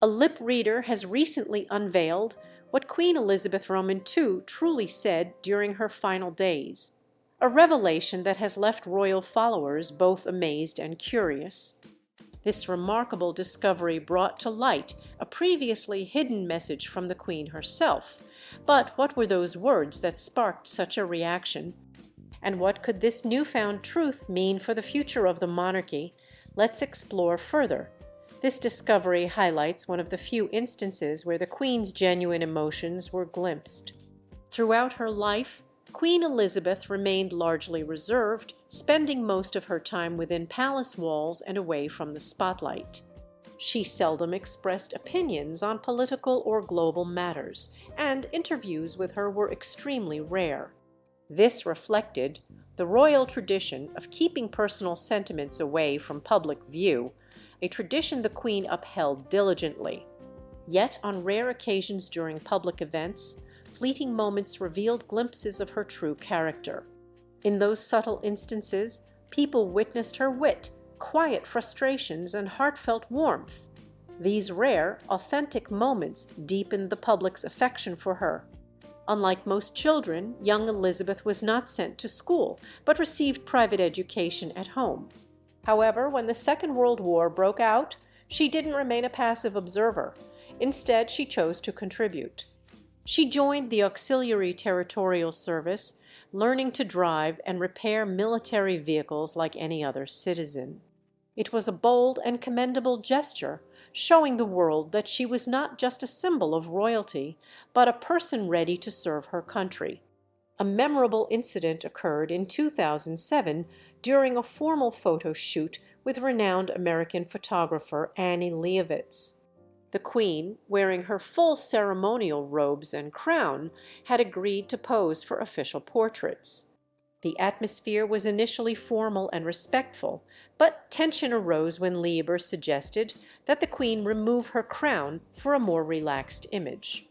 A lip reader has recently unveiled what Queen Elizabeth Roman II truly said during her final days, a revelation that has left royal followers both amazed and curious. This remarkable discovery brought to light a previously hidden message from the Queen herself. But what were those words that sparked such a reaction? And what could this newfound truth mean for the future of the monarchy? Let's explore further. This discovery highlights one of the few instances where the Queen's genuine emotions were glimpsed. Throughout her life, Queen Elizabeth remained largely reserved, spending most of her time within palace walls and away from the spotlight. She seldom expressed opinions on political or global matters, and interviews with her were extremely rare. This reflected the royal tradition of keeping personal sentiments away from public view, a tradition the Queen upheld diligently. Yet on rare occasions during public events, fleeting moments revealed glimpses of her true character. In those subtle instances, people witnessed her wit, quiet frustrations, and heartfelt warmth. These rare, authentic moments deepened the public's affection for her. Unlike most children, young Elizabeth was not sent to school, but received private education at home. However, when the Second World War broke out, she didn't remain a passive observer. Instead, she chose to contribute. She joined the Auxiliary Territorial Service, learning to drive and repair military vehicles like any other citizen. It was a bold and commendable gesture, showing the world that she was not just a symbol of royalty, but a person ready to serve her country. A memorable incident occurred in 2007 during a formal photo shoot with renowned American photographer Annie Leibovitz. The Queen, wearing her full ceremonial robes and crown, had agreed to pose for official portraits. The atmosphere was initially formal and respectful, but tension arose when Lieber suggested that the Queen remove her crown for a more relaxed image.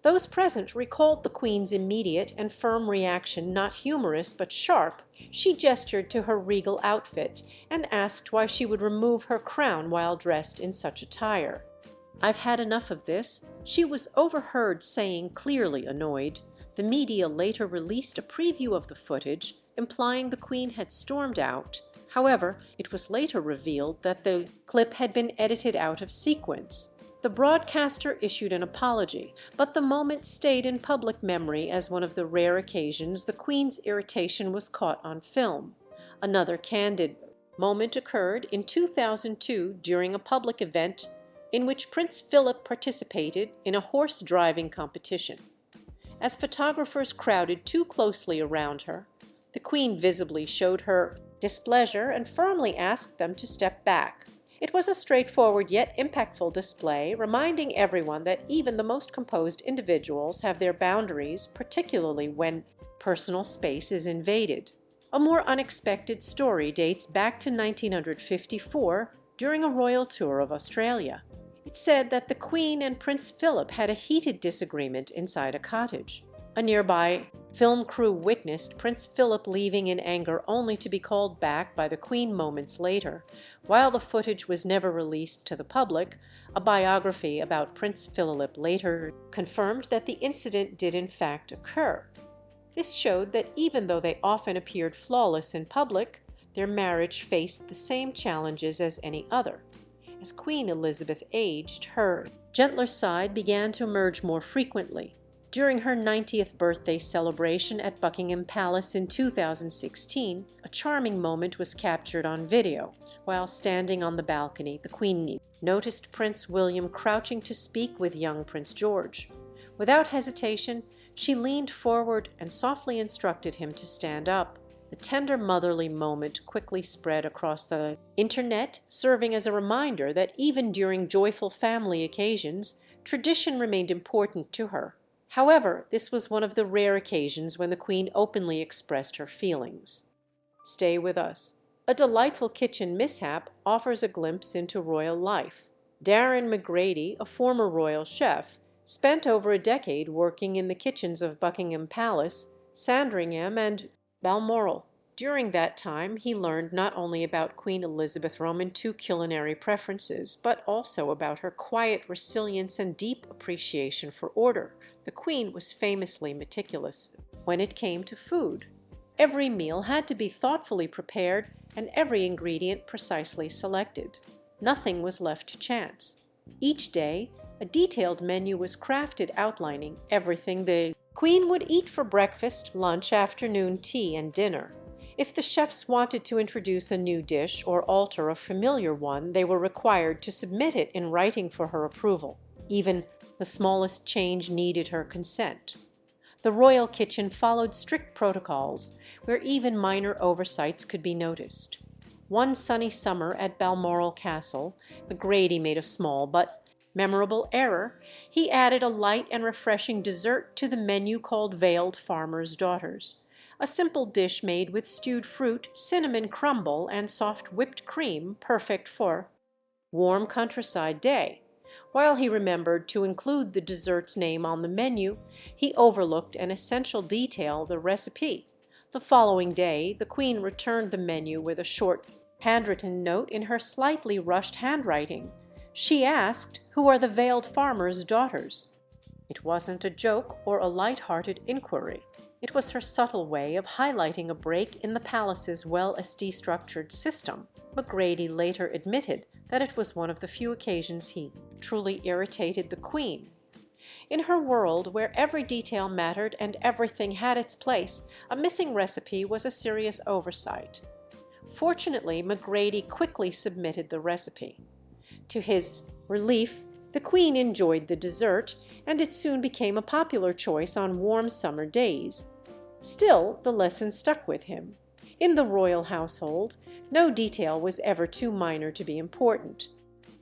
Those present recalled the Queen's immediate and firm reaction, not humorous but sharp. She gestured to her regal outfit, and asked why she would remove her crown while dressed in such attire. "I've had enough of this," she was overheard saying, clearly annoyed. The media later released a preview of the footage, implying the Queen had stormed out. However, it was later revealed that the clip had been edited out of sequence. The broadcaster issued an apology, but the moment stayed in public memory as one of the rare occasions the Queen's irritation was caught on film. Another candid moment occurred in 2002 during a public event in which Prince Philip participated in a horse driving competition. As photographers crowded too closely around her, the Queen visibly showed her displeasure and firmly asked them to step back. It was a straightforward yet impactful display, reminding everyone that even the most composed individuals have their boundaries, particularly when personal space is invaded. A more unexpected story dates back to 1954 during a royal tour of Australia. It said that the Queen and Prince Philip had a heated disagreement inside a cottage. A nearby film crew witnessed Prince Philip leaving in anger only to be called back by the Queen moments later. While the footage was never released to the public, a biography about Prince Philip later confirmed that the incident did in fact occur. This showed that even though they often appeared flawless in public, their marriage faced the same challenges as any other. As Queen Elizabeth aged, her gentler side began to emerge more frequently. During her 90th birthday celebration at Buckingham Palace in 2016, a charming moment was captured on video. While standing on the balcony, the Queen noticed Prince William crouching to speak with young Prince George. Without hesitation, she leaned forward and softly instructed him to stand up. The tender motherly moment quickly spread across the internet, serving as a reminder that even during joyful family occasions, tradition remained important to her. However, this was one of the rare occasions when the Queen openly expressed her feelings. Stay with us. A delightful kitchen mishap offers a glimpse into royal life. Darren McGrady, a former royal chef, spent over a decade working in the kitchens of Buckingham Palace, Sandringham, and Balmoral. During that time he learned not only about Queen Elizabeth Roman II culinary preferences, but also about her quiet resilience and deep appreciation for order. The Queen was famously meticulous when it came to food. Every meal had to be thoughtfully prepared and every ingredient precisely selected. Nothing was left to chance. Each day a detailed menu was crafted outlining everything the Queen would eat for breakfast, lunch, afternoon tea, and dinner. If the chefs wanted to introduce a new dish or alter a familiar one, they were required to submit it in writing for her approval. Even the smallest change needed her consent. The royal kitchen followed strict protocols, where even minor oversights could be noticed. One sunny summer at Balmoral Castle, Macready made a small but memorable error. He added a light and refreshing dessert to the menu called Veiled Farmers' Daughters, a simple dish made with stewed fruit, cinnamon crumble, and soft whipped cream, perfect for warm countryside day. While he remembered to include the dessert's name on the menu, he overlooked an essential detail, the recipe. The following day the Queen returned the menu with a short handwritten note in her slightly rushed handwriting. She asked, "Who are the Veiled Farmers' Daughters?" It wasn't a joke or a light-hearted inquiry. It was her subtle way of highlighting a break in the palace's well-structured system. Macready later admitted that it was one of the few occasions he truly irritated the Queen. In her world, where every detail mattered and everything had its place, a missing recipe was a serious oversight. Fortunately, Macready quickly submitted the recipe. To his relief, the Queen enjoyed the dessert, and it soon became a popular choice on warm summer days. Still, the lesson stuck with him. In the royal household, no detail was ever too minor to be important.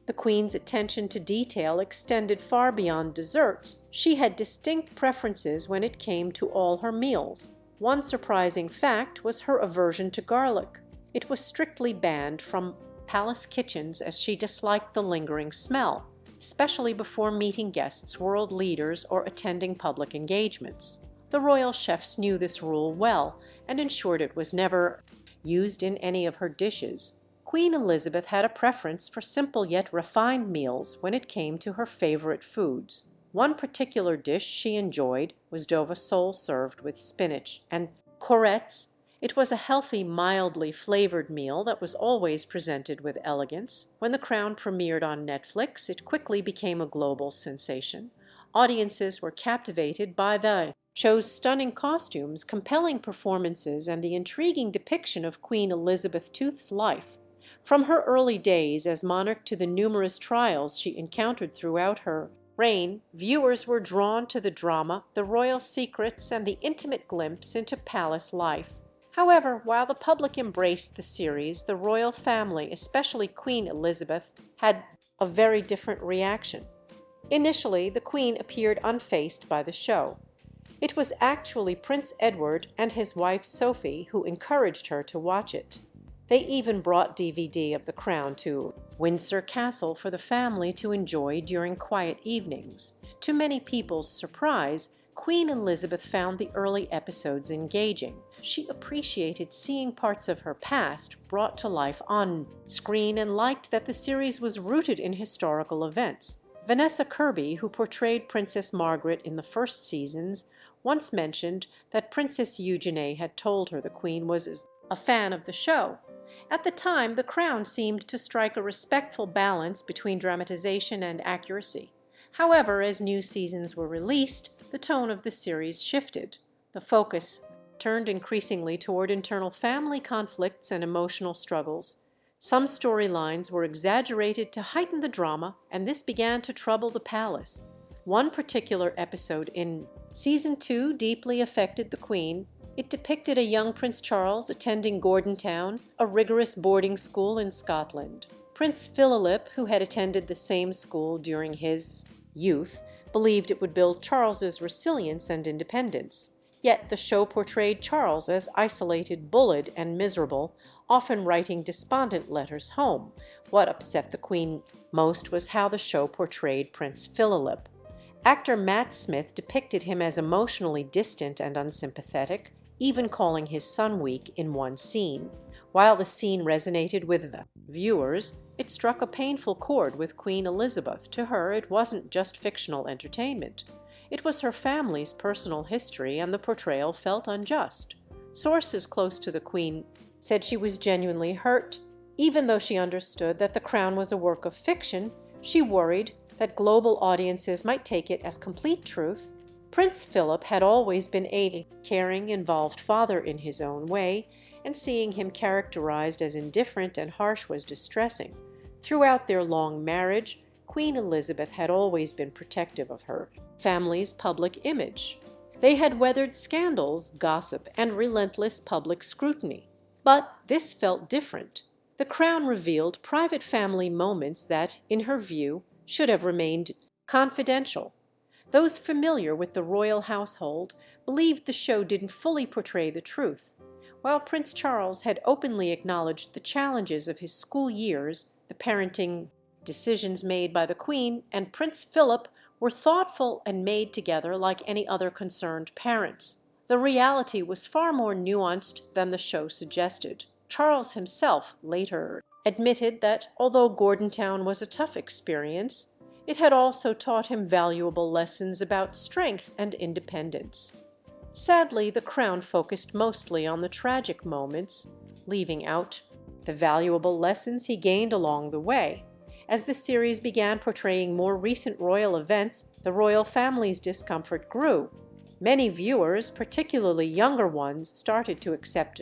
The Queen's attention to detail extended far beyond desserts. She had distinct preferences when it came to all her meals. One surprising fact was her aversion to garlic. It was strictly banned from palace kitchens as she disliked the lingering smell, especially before meeting guests, world leaders, or attending public engagements. The royal chefs knew this rule well and ensured it was never used in any of her dishes. Queen Elizabeth had a preference for simple yet refined meals when it came to her favorite foods. One particular dish she enjoyed was Dova sole served with spinach and corettes. It was a healthy, mildly flavored meal that was always presented with elegance. When The Crown premiered on Netflix, it quickly became a global sensation. Audiences were captivated by the show's stunning costumes, compelling performances, and the intriguing depiction of Queen Elizabeth II's life. From her early days as monarch to the numerous trials she encountered throughout her reign, viewers were drawn to the drama, the royal secrets, and the intimate glimpse into palace life. However, while the public embraced the series, the royal family, especially Queen Elizabeth, had a very different reaction. Initially, the Queen appeared unfazed by the show. It was actually Prince Edward and his wife Sophie who encouraged her to watch it. They even brought DVD of The Crown to Windsor Castle for the family to enjoy during quiet evenings. To many people's surprise, Queen Elizabeth found the early episodes engaging. She appreciated seeing parts of her past brought to life on screen and liked that the series was rooted in historical events. Vanessa Kirby, who portrayed Princess Margaret in the first seasons, once mentioned that Princess Eugenie had told her the Queen was a fan of the show. At the time, The Crown seemed to strike a respectful balance between dramatization and accuracy. However, as new seasons were released, the tone of the series shifted. The focus turned increasingly toward internal family conflicts and emotional struggles. Some storylines were exaggerated to heighten the drama, and this began to trouble the palace. One particular episode in Season 2 deeply affected the Queen. It depicted a young Prince Charles attending Gordonstoun, a rigorous boarding school in Scotland. Prince Philip, who had attended the same school during his youth, believed it would build Charles's resilience and independence. Yet the show portrayed Charles as isolated, bullied, and miserable, often writing despondent letters home. What upset the Queen most was how the show portrayed Prince Philip. Actor Matt Smith depicted him as emotionally distant and unsympathetic, even calling his son weak in one scene. While the scene resonated with the viewers, it struck a painful chord with Queen Elizabeth. To her it wasn't just fictional entertainment. It was her family's personal history, and the portrayal felt unjust. Sources close to the Queen said she was genuinely hurt. Even though she understood that The Crown was a work of fiction, she worried that global audiences might take it as complete truth. Prince Philip had always been a caring, involved father in his own way, and seeing him characterized as indifferent and harsh was distressing. Throughout their long marriage, Queen Elizabeth had always been protective of her family's public image. They had weathered scandals, gossip, and relentless public scrutiny. But this felt different. The Crown revealed private family moments that, in her view, should have remained confidential. Those familiar with the royal household believed the show didn't fully portray the truth. While Prince Charles had openly acknowledged the challenges of his school years, the parenting decisions made by the Queen and Prince Philip were thoughtful and made together like any other concerned parents. The reality was far more nuanced than the show suggested. Charles himself later admitted that although Gordonstown was a tough experience, it had also taught him valuable lessons about strength and independence. Sadly, The Crown focused mostly on the tragic moments, leaving out the valuable lessons he gained along the way. As the series began portraying more recent royal events, the royal family's discomfort grew. Many viewers, particularly younger ones, started to accept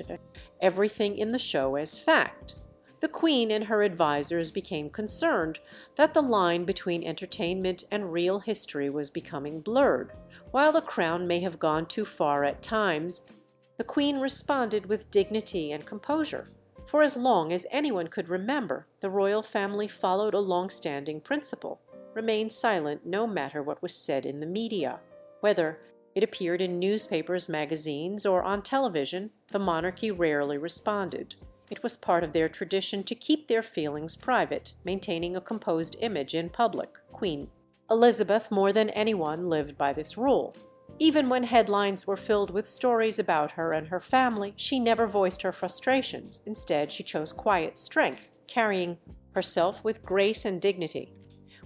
everything in the show as fact. The Queen and her advisors became concerned that the line between entertainment and real history was becoming blurred. While The Crown may have gone too far at times, the Queen responded with dignity and composure. For as long as anyone could remember, the royal family followed a long-standing principle: remain silent no matter what was said in the media. Whether it appeared in newspapers, magazines, or on television, the monarchy rarely responded. It was part of their tradition to keep their feelings private, maintaining a composed image in public. Queen Elizabeth, more than anyone, lived by this rule. Even when headlines were filled with stories about her and her family, she never voiced her frustrations. Instead, she chose quiet strength, carrying herself with grace and dignity.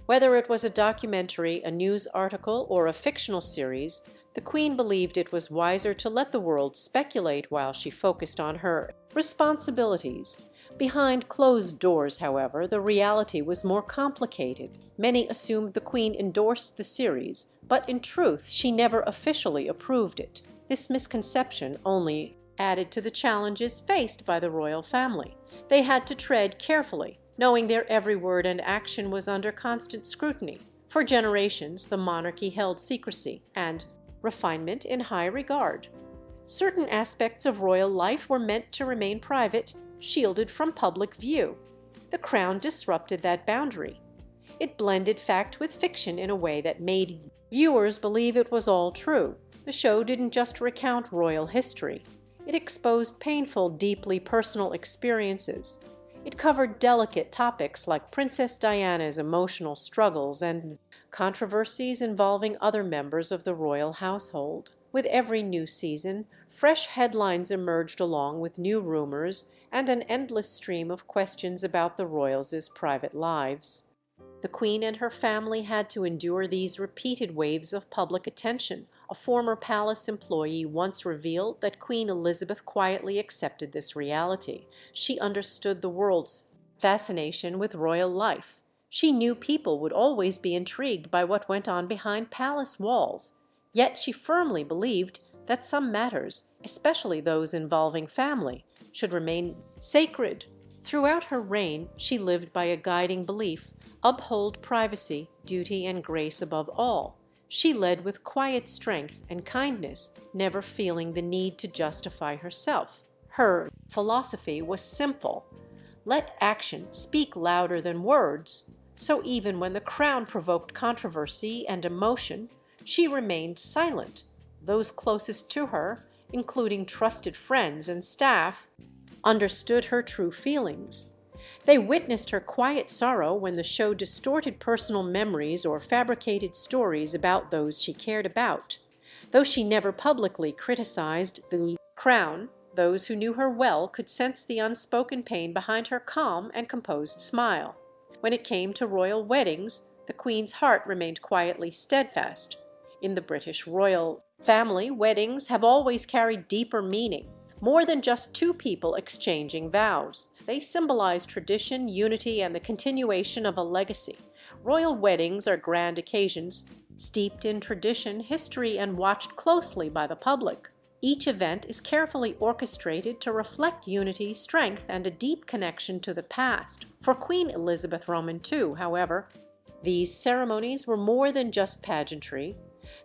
Whether it was a documentary, a news article, or a fictional series, the Queen believed it was wiser to let the world speculate while she focused on her responsibilities. Behind closed doors, however, the reality was more complicated. Many assumed the Queen endorsed the series, but in truth she never officially approved it. This misconception only added to the challenges faced by the royal family. They had to tread carefully, knowing their every word and action was under constant scrutiny. For generations, the monarchy held secrecy and refinement in high regard. Certain aspects of royal life were meant to remain private, shielded from public view. The Crown disrupted that boundary. It blended fact with fiction in a way that made viewers believe it was all true. The show didn't just recount royal history. It exposed painful, deeply personal experiences. It covered delicate topics like Princess Diana's emotional struggles and controversies involving other members of the royal household. With every new season, fresh headlines emerged along with new rumors and an endless stream of questions about the royals' private lives. The Queen and her family had to endure these repeated waves of public attention. A former palace employee once revealed that Queen Elizabeth quietly accepted this reality. She understood the world's fascination with royal life. She knew people would always be intrigued by what went on behind palace walls. Yet she firmly believed that some matters, especially those involving family, should remain sacred. Throughout her reign, she lived by a guiding belief: uphold privacy, duty, and grace above all. She led with quiet strength and kindness, never feeling the need to justify herself. Her philosophy was simple: let action speak louder than words. So even when the Crown provoked controversy and emotion, she remained silent. Those closest to her, including trusted friends and staff, understood her true feelings. They witnessed her quiet sorrow when the show distorted personal memories or fabricated stories about those she cared about. Though she never publicly criticized the Crown, those who knew her well could sense the unspoken pain behind her calm and composed smile. When it came to royal weddings, the Queen's heart remained quietly steadfast. In the British royal family, weddings have always carried deeper meaning, more than just two people exchanging vows. They symbolize tradition, unity, and the continuation of a legacy. Royal weddings are grand occasions, steeped in tradition, history, and watched closely by the public. Each event is carefully orchestrated to reflect unity, strength, and a deep connection to the past. For Queen Elizabeth Roman II, however, these ceremonies were more than just pageantry.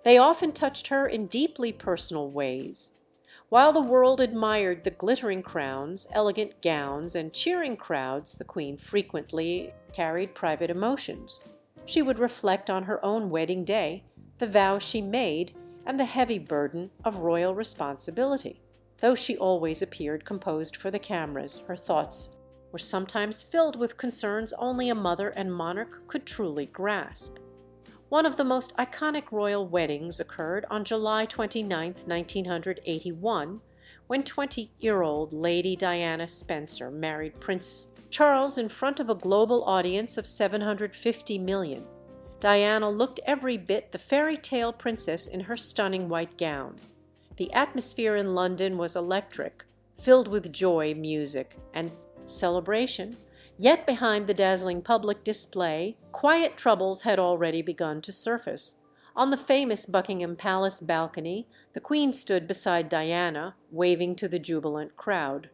They often touched her in deeply personal ways. While the world admired the glittering crowns, elegant gowns, and cheering crowds, the Queen frequently carried private emotions. She would reflect on her own wedding day, the vows she made, and the heavy burden of royal responsibility. Though she always appeared composed for the cameras, her thoughts were sometimes filled with concerns only a mother and monarch could truly grasp. One of the most iconic royal weddings occurred on July 29, 1981, when 20-year-old Lady Diana Spencer married Prince Charles in front of a global audience of 750 million. Diana looked every bit the fairy tale princess in her stunning white gown. The atmosphere in London was electric, filled with joy, music, and celebration. Yet behind the dazzling public display, quiet troubles had already begun to surface. On the famous Buckingham Palace balcony, the Queen stood beside Diana, waving to the jubilant crowd.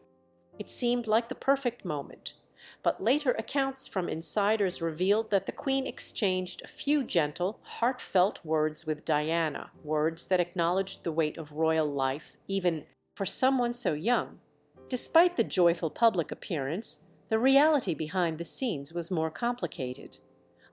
It seemed like the perfect moment. But later accounts from insiders revealed that the Queen exchanged a few gentle, heartfelt words with Diana, words that acknowledged the weight of royal life, even for someone so young. Despite the joyful public appearance, the reality behind the scenes was more complicated.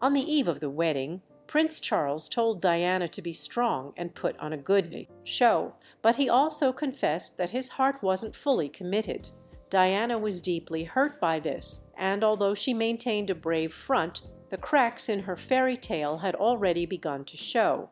On the eve of the wedding, Prince Charles told Diana to be strong and put on a good show, but he also confessed that his heart wasn't fully committed. Diana was deeply hurt by this, and although she maintained a brave front, the cracks in her fairy tale had already begun to show.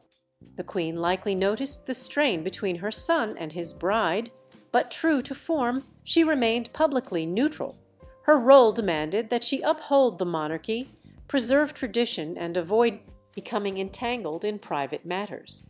The Queen likely noticed the strain between her son and his bride, but true to form, she remained publicly neutral. Her role demanded that she uphold the monarchy, preserve tradition, and avoid becoming entangled in private matters.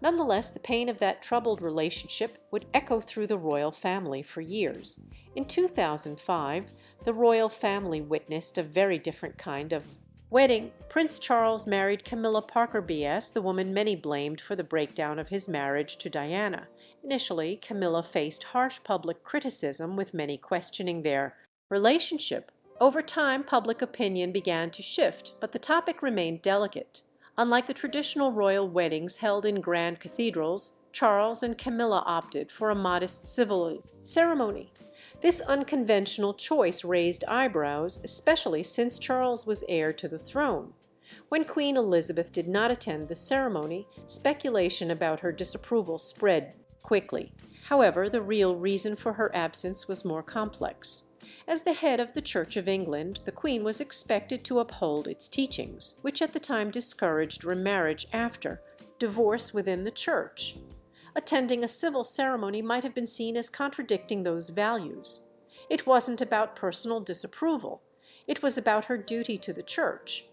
Nonetheless, the pain of that troubled relationship would echo through the royal family for years. In 2005, the royal family witnessed a very different kind of wedding. Prince Charles married Camilla Parker Bowles, the woman many blamed for the breakdown of his marriage to Diana. Initially, Camilla faced harsh public criticism, with many questioning their relationship. Over time, public opinion began to shift, but the topic remained delicate. Unlike the traditional royal weddings held in grand cathedrals, Charles and Camilla opted for a modest civil ceremony. This unconventional choice raised eyebrows, especially since Charles was heir to the throne. When Queen Elizabeth did not attend the ceremony, speculation about her disapproval spread quickly. However, the real reason for her absence was more complex. As the head of the Church of England, the Queen was expected to uphold its teachings, which at the time discouraged remarriage after divorce within the Church. Attending a civil ceremony might have been seen as contradicting those values. It wasn't about personal disapproval. It was about her duty to the Church.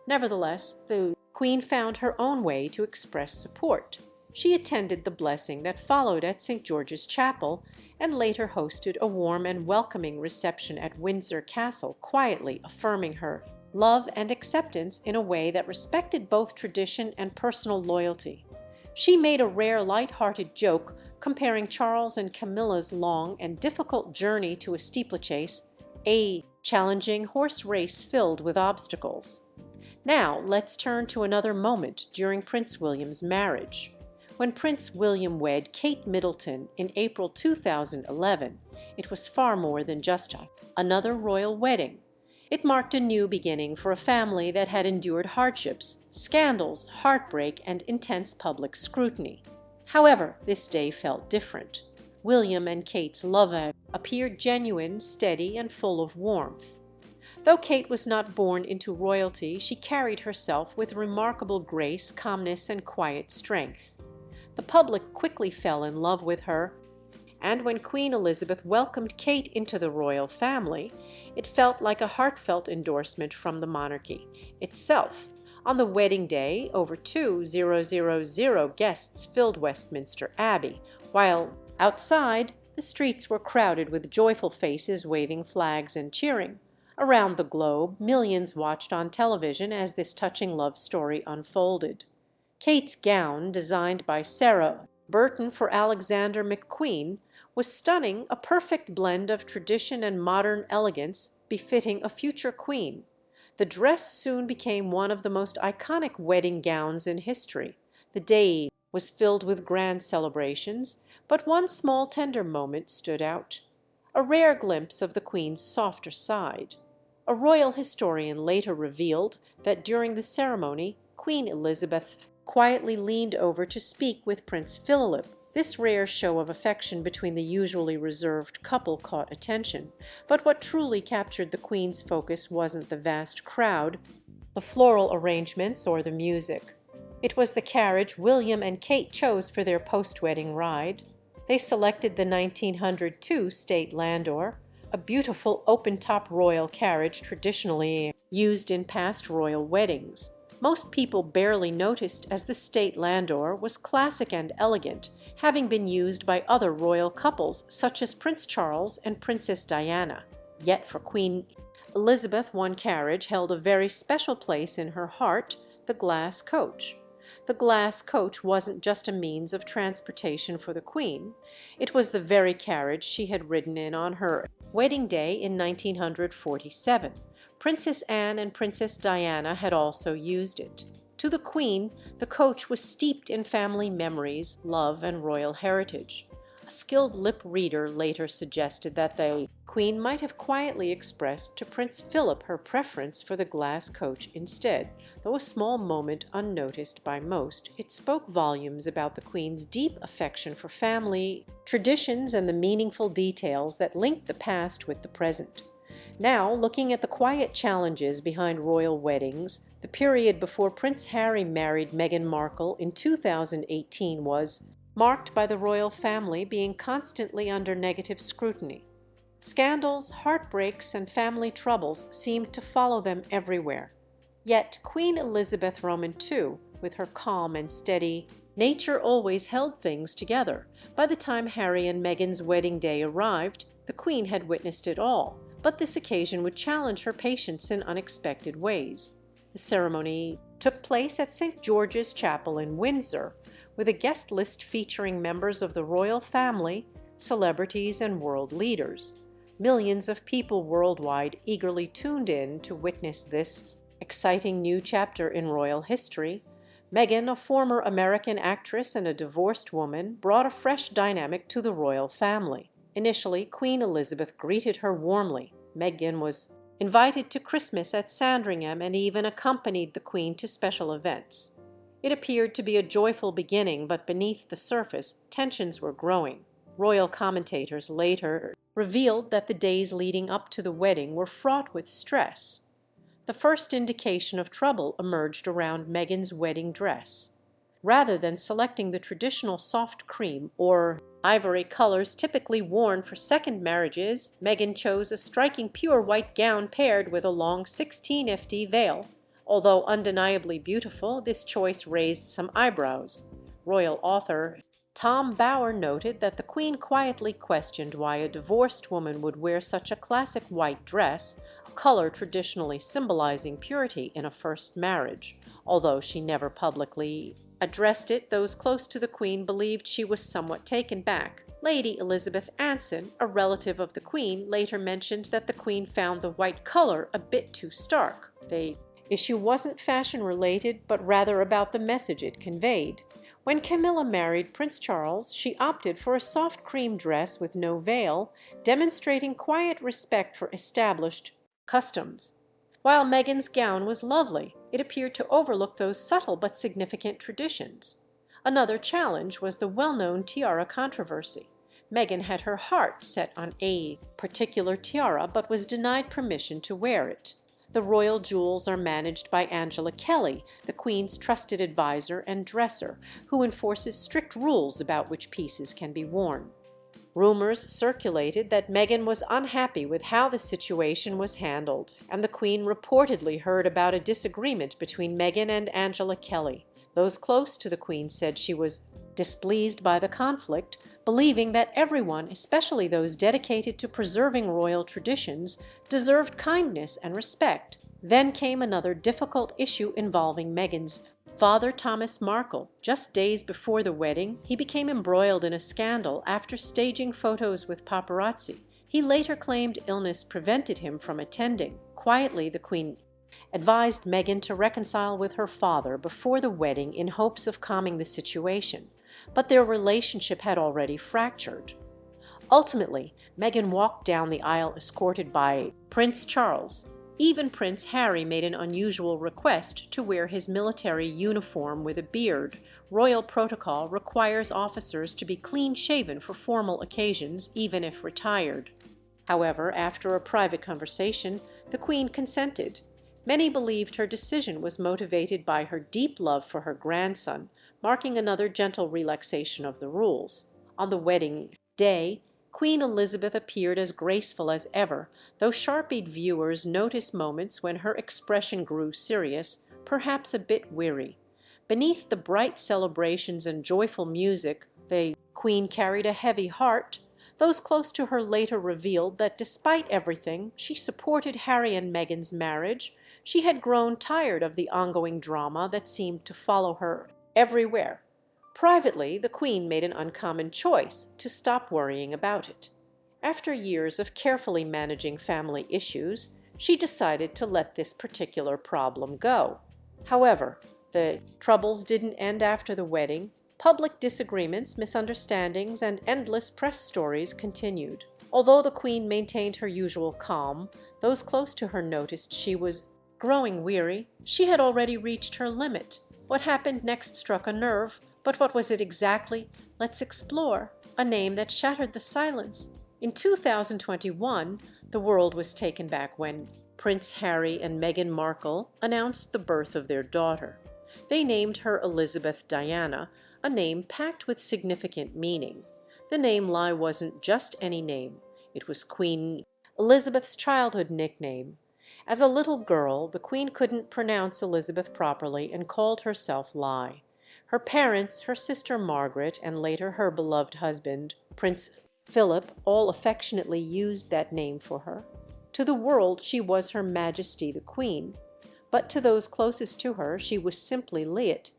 Nevertheless, the Queen found her own way to express support. She attended the blessing that followed at St. George's Chapel, and later hosted a warm and welcoming reception at Windsor Castle, quietly affirming her love and acceptance in a way that respected both tradition and personal loyalty. She made a rare light-hearted joke comparing Charles and Camilla's long and difficult journey to a steeplechase, a challenging horse race filled with obstacles. Now let's turn to another moment during Prince William's marriage. When Prince William wed Kate Middleton in April 2011, it was far more than just another royal wedding. It marked a new beginning for a family that had endured hardships, scandals, heartbreak, and intense public scrutiny. However, this day felt different. William and Kate's love appeared genuine, steady, and full of warmth. Though Kate was not born into royalty, she carried herself with remarkable grace, calmness, and quiet strength. The public quickly fell in love with her, and when Queen Elizabeth welcomed Kate into the royal family, it felt like a heartfelt endorsement from the monarchy itself. On the wedding day, over 2,000 guests filled Westminster Abbey, while outside the streets were crowded with joyful faces waving flags and cheering. Around the globe, millions watched on television as this touching love story unfolded. Kate's gown, designed by Sarah Burton for Alexander McQueen, was stunning, a perfect blend of tradition and modern elegance befitting a future queen. The dress soon became one of the most iconic wedding gowns in history. The day was filled with grand celebrations, but one small tender moment stood out. A rare glimpse of the queen's softer side. A royal historian later revealed that during the ceremony Queen Elizabeth quietly leaned over to speak with Prince Philip. This rare show of affection between the usually reserved couple caught attention, but what truly captured the Queen's focus wasn't the vast crowd, the floral arrangements, or the music. It was the carriage William and Kate chose for their post-wedding ride. They selected the 1902 State Landor, a beautiful open-top royal carriage traditionally used in past royal weddings. Most people barely noticed as the State Landor was classic and elegant, having been used by other royal couples such as Prince Charles and Princess Diana. Yet for Queen Elizabeth one carriage held a very special place in her heart, the glass coach. The glass coach wasn't just a means of transportation for the Queen. It was the very carriage she had ridden in on her wedding day in 1947. Princess Anne and Princess Diana had also used it. To the Queen, the coach was steeped in family memories, love, and royal heritage. A skilled lip reader later suggested that the Queen might have quietly expressed to Prince Philip her preference for the glass coach instead. Though a small moment unnoticed by most, it spoke volumes about the Queen's deep affection for family, traditions, and the meaningful details that link the past with the present. Now, looking at the quiet challenges behind royal weddings, the period before Prince Harry married Meghan Markle in 2018 was marked by the royal family being constantly under negative scrutiny. Scandals, heartbreaks, and family troubles seemed to follow them everywhere. Yet Queen Elizabeth Roman II, with her calm and steady nature, always held things together. By the time Harry and Meghan's wedding day arrived, the Queen had witnessed it all, but this occasion would challenge her patience in unexpected ways. The ceremony took place at St. George's Chapel in Windsor, with a guest list featuring members of the royal family, celebrities, and world leaders. Millions of people worldwide eagerly tuned in to witness this exciting new chapter in royal history. Meghan, a former American actress and a divorced woman, brought a fresh dynamic to the royal family. Initially, Queen Elizabeth greeted her warmly. Meghan was invited to Christmas at Sandringham and even accompanied the Queen to special events. It appeared to be a joyful beginning, but beneath the surface, tensions were growing. Royal commentators later revealed that the days leading up to the wedding were fraught with stress. The first indication of trouble emerged around Meghan's wedding dress. Rather than selecting the traditional soft cream or ivory colors typically worn for second marriages, Meghan chose a striking pure white gown paired with a long 16ft veil. Although undeniably beautiful, this choice raised some eyebrows. Royal author Tom Bower noted that the Queen quietly questioned why a divorced woman would wear such a classic white dress, a color traditionally symbolizing purity in a first marriage. Although she never publicly addressed it, those close to the Queen believed she was somewhat taken back. Lady Elizabeth Anson, a relative of the Queen, later mentioned that the Queen found the white color a bit too stark. The issue wasn't fashion-related, but rather about the message it conveyed. When Camilla married Prince Charles, she opted for a soft cream dress with no veil, demonstrating quiet respect for established customs. While Meghan's gown was lovely, it appeared to overlook those subtle but significant traditions. Another challenge was the well-known tiara controversy. Meghan had her heart set on a particular tiara, but was denied permission to wear it. The royal jewels are managed by Angela Kelly, the Queen's trusted advisor and dresser, who enforces strict rules about which pieces can be worn. Rumors circulated that Meghan was unhappy with how the situation was handled, and the Queen reportedly heard about a disagreement between Meghan and Angela Kelly. Those close to the Queen said she was displeased by the conflict, believing that everyone, especially those dedicated to preserving royal traditions, deserved kindness and respect. Then came another difficult issue involving Meghan's father, Thomas Markle. Just days before the wedding, he became embroiled in a scandal after staging photos with paparazzi. He later claimed illness prevented him from attending. Quietly, the Queen advised Meghan to reconcile with her father before the wedding in hopes of calming the situation, but their relationship had already fractured. Ultimately, Meghan walked down the aisle escorted by Prince Charles. Even Prince Harry made an unusual request to wear his military uniform with a beard. Royal protocol requires officers to be clean-shaven for formal occasions, even if retired. However, after a private conversation, the Queen consented. Many believed her decision was motivated by her deep love for her grandson, marking another gentle relaxation of the rules. On the wedding day, Queen Elizabeth appeared as graceful as ever, though sharp-eyed viewers noticed moments when her expression grew serious, perhaps a bit weary. Beneath the bright celebrations and joyful music, the Queen carried a heavy heart. Those close to her later revealed that despite everything, she supported Harry and Meghan's marriage. She had grown tired of the ongoing drama that seemed to follow her everywhere. Privately, the Queen made an uncommon choice to stop worrying about it. After years of carefully managing family issues, she decided to let this particular problem go. However, the troubles didn't end after the wedding. Public disagreements, misunderstandings, and endless press stories continued. Although the Queen maintained her usual calm, those close to her noticed she was growing weary. She had already reached her limit. What happened next struck a nerve, but what was it exactly? Let's explore. A name that shattered the silence. In 2021, the world was taken back when Prince Harry and Meghan Markle announced the birth of their daughter. They named her Elizabeth Diana, a name packed with significant meaning. The name Lai wasn't just any name. It was Queen Elizabeth's childhood nickname. As a little girl, the Queen couldn't pronounce Elizabeth properly and called herself Lai. Her parents, her sister Margaret, and later her beloved husband, Prince Philip, all affectionately used that name for her. To the world, she was Her Majesty the Queen, but to those closest to her, she was simply Liet.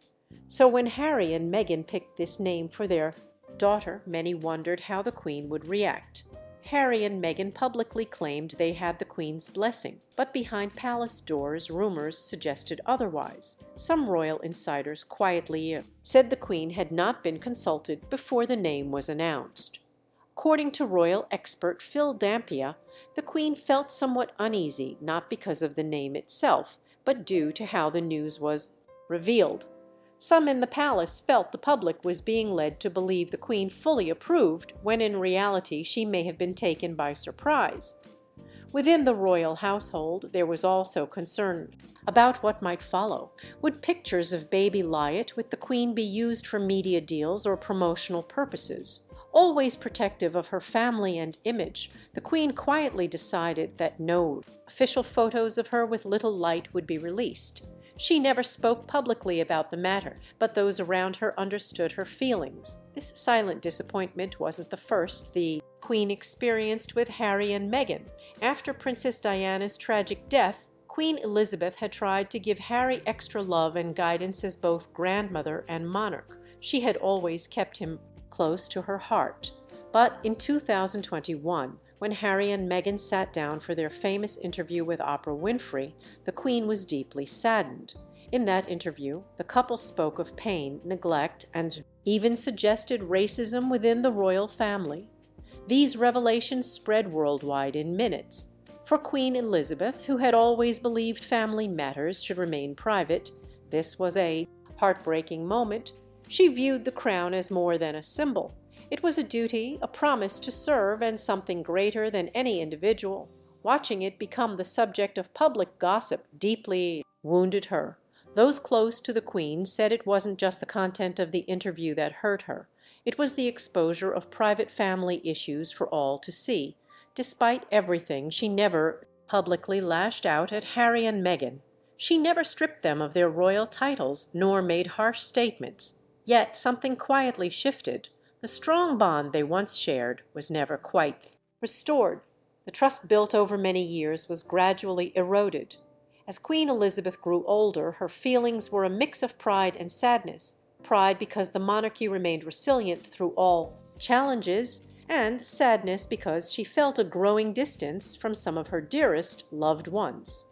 So when Harry and Meghan picked this name for their daughter, many wondered how the Queen would react. Harry and Meghan publicly claimed they had the Queen's blessing, but behind palace doors rumors suggested otherwise. Some royal insiders quietly said the Queen had not been consulted before the name was announced. According to royal expert Phil Dampier, the Queen felt somewhat uneasy, not because of the name itself, but due to how the news was revealed. Some in the palace felt the public was being led to believe the Queen fully approved, when in reality she may have been taken by surprise. Within the royal household, there was also concern about what might follow. Would pictures of baby Liet with the Queen be used for media deals or promotional purposes? Always protective of her family and image, the Queen quietly decided that no official photos of her with little Liet would be released. She never spoke publicly about the matter, but those around her understood her feelings. This silent disappointment wasn't the first the Queen experienced with Harry and Meghan. After Princess Diana's tragic death, Queen Elizabeth had tried to give Harry extra love and guidance as both grandmother and monarch. She had always kept him close to her heart. But in 2021, when Harry and Meghan sat down for their famous interview with Oprah Winfrey, the Queen was deeply saddened. In that interview, the couple spoke of pain, neglect, and even suggested racism within the royal family. These revelations spread worldwide in minutes. For Queen Elizabeth, who had always believed family matters should remain private, this was a heartbreaking moment. She viewed the crown as more than a symbol. It was a duty, a promise to serve, and something greater than any individual. Watching it become the subject of public gossip deeply wounded her. Those close to the Queen said it wasn't just the content of the interview that hurt her. It was the exposure of private family issues for all to see. Despite everything, she never publicly lashed out at Harry and Meghan. She never stripped them of their royal titles, nor made harsh statements. Yet something quietly shifted. The strong bond they once shared was never quite restored. The trust built over many years was gradually eroded. As Queen Elizabeth grew older, her feelings were a mix of pride and sadness: pride because the monarchy remained resilient through all challenges, and sadness because she felt a growing distance from some of her dearest loved ones.